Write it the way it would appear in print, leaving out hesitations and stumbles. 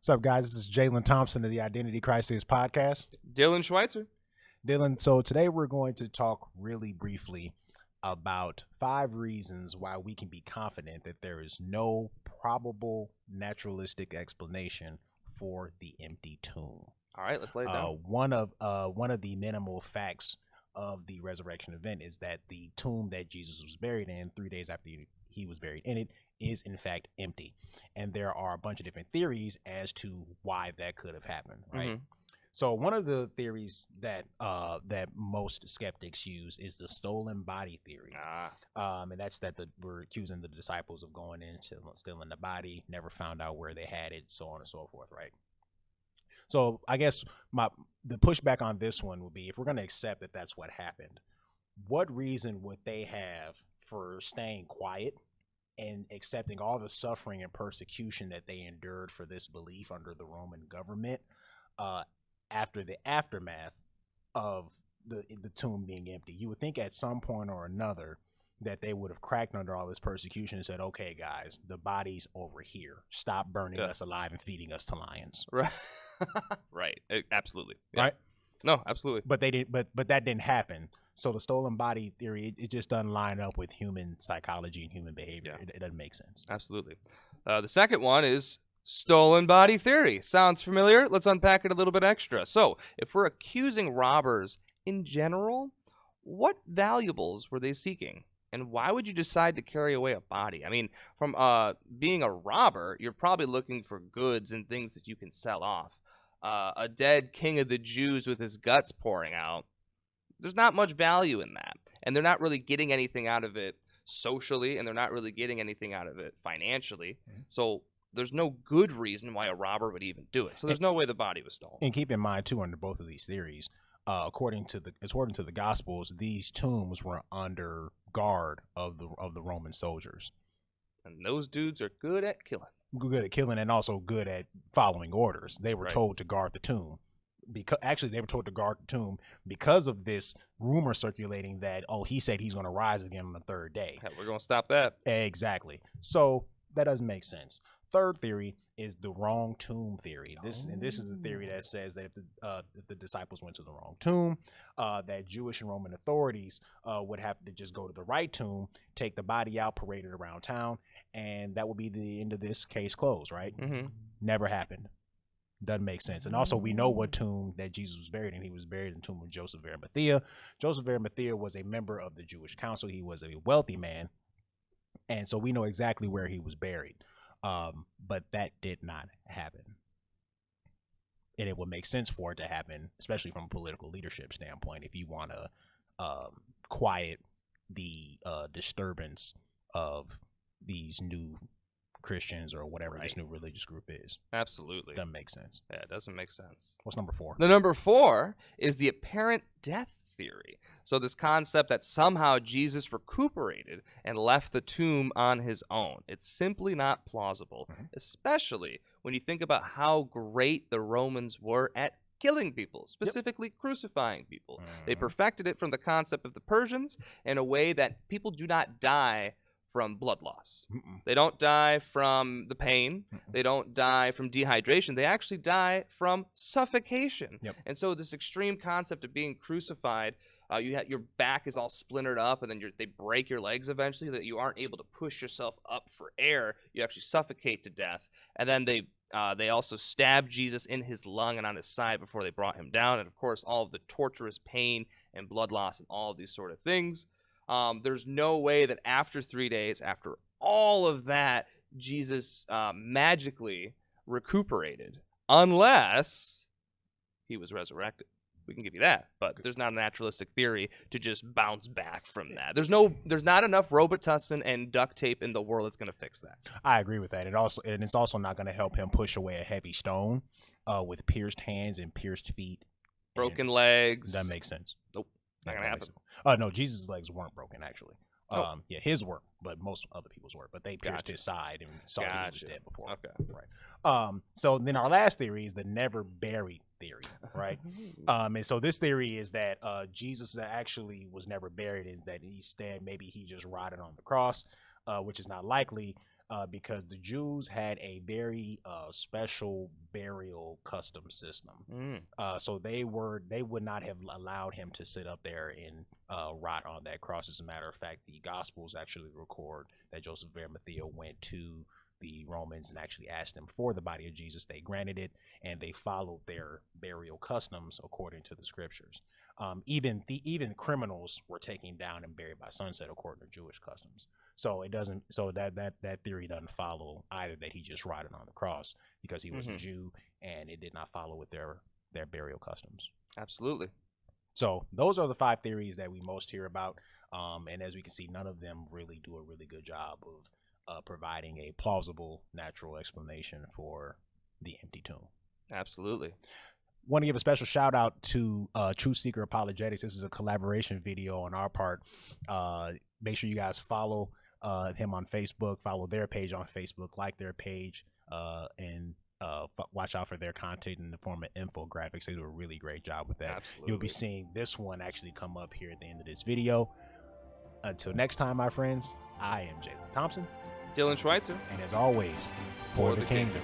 What's up, guys? This is Jalen Thompson of the Identity Crisis podcast. Dylan Schweitzer. Dylan, so today we're going to talk really briefly about 5 reasons why we can be confident that there is no probable naturalistic explanation for the empty tomb. All right, let's lay it down. One of the minimal facts of the resurrection event is that the tomb that Jesus was buried in 3 days after he was buried in it is in fact empty, and there are a bunch of different theories as to why that could have happened, right? Mm-hmm. So one of the theories that that most skeptics use is the stolen body theory, and that's that we're accusing the disciples of going in, stealing the body, never found out where they had it, so on and so forth, right? So I guess the pushback on this one would be, if we're going to accept that that's what happened, what reason would they have for staying quiet and accepting all the suffering and persecution that they endured for this belief under the Roman government after the aftermath of the tomb being empty? You would think at some point or another that they would have cracked under all this persecution and said, okay, guys, the body's over here. Stop burning us alive and feeding us to lions. Right. Right. Absolutely. Yeah. Right? No, absolutely. But they didn't. But that didn't happen. So the stolen body theory, it just doesn't line up with human psychology and human behavior. Yeah. It doesn't make sense. Absolutely. The second one is stolen body theory. Sounds familiar? Let's unpack it a little bit extra. So if we're accusing robbers in general, what valuables were they seeking? And why would you decide to carry away a body? I mean, from being a robber, you're probably looking for goods and things that you can sell off. A dead king of the Jews with his guts pouring out, there's not much value in that. And they're not really getting anything out of it socially, and they're not really getting anything out of it financially. Mm-hmm. So there's no good reason why a robber would even do it. So there's no way the body was stolen. And keep in mind, too, under both of these theories, according to the Gospels, these tombs were under guard of the Roman soldiers. And those dudes are good at killing. Good at killing, and also good at following orders. They were told to guard the tomb. They were told to guard the tomb because of this rumor circulating that, he said he's going to rise again on the third day. We're going to stop that. Exactly. So that doesn't make sense. Third theory is the wrong tomb theory. This is the theory that says that if the disciples went to the wrong tomb, that Jewish and Roman authorities would have to just go to the right tomb, take the body out, parade it around town, and that would be the end of this case closed, right? Mm-hmm. Never happened. Doesn't make sense. And also, we know what tomb that Jesus was buried in. He was buried in the tomb of Joseph of Arimathea. Joseph of Arimathea was a member of the Jewish council. He was a wealthy man, and so we know exactly where he was buried. But that did not happen. And it would make sense for it to happen, especially from a political leadership standpoint, if you want to quiet the disturbance of these new Christians or whatever this new religious group is. Absolutely. Doesn't make sense. Yeah, it doesn't make sense. What's number 4? The number 4 is the apparent death theory. So this concept that somehow Jesus recuperated and left the tomb on his own. It's simply not plausible, especially when you think about how great the Romans were at killing people, specifically crucifying people. They perfected it from the concept of the Persians in a way that people do not die from blood loss. They don't die from the pain. They don't die from dehydration. They actually die from suffocation. And so this extreme concept of being crucified, your back is all splintered up, and then they break your legs eventually, that you aren't able to push yourself up for air. You actually suffocate to death. And then they also stabbed Jesus in his lung and on his side before they brought him down. And of course, all of the torturous pain and blood loss and all of these sort of things. There's no way that after 3 days, after all of that, Jesus magically recuperated, unless he was resurrected. We can give you that, but there's not a naturalistic theory to just bounce back from that. There's not enough Robitussin and duct tape in the world that's going to fix that. I agree with that. And it's also not going to help him push away a heavy stone with pierced hands and pierced feet, broken legs. That makes sense. Nope. Not gonna happen. No, Jesus' legs weren't broken, actually. Yeah, his were, but most other people's were. But they pierced his side and saw he was dead before. Okay. Right. So then our last theory is the never buried theory, right? And so this theory is that Jesus actually was never buried, and that instead maybe he just rotted on the cross, which is not likely. because the Jews had a very special burial custom system. So they would not have allowed him to sit up there and rot on that cross. As a matter of fact, the Gospels actually record that Joseph of Arimathea went to the Romans and actually asked them for the body of Jesus. They granted it, and they followed their burial customs according to the scriptures. Even criminals were taken down and buried by sunset according to Jewish customs. So it doesn't. So that theory doesn't follow either, that he just rotted on the cross because he was a Jew, and it did not follow with their burial customs. Absolutely. So those are the 5 theories that we most hear about, and as we can see, none of them really do a really good job of providing a plausible natural explanation for the empty tomb. Absolutely. Want to give a special shout out to Truth Seeker Apologetics. This is a collaboration video on our part. Make sure you guys follow him on Facebook, follow their page on Facebook, like their page, and watch out for their content in the form of infographics. They do a really great job with that. Absolutely. You'll be seeing this one actually come up here at the end of this video. Until next time, my friends, I am Jalen Thompson. Dylan Schweitzer. And as always, for the kingdom.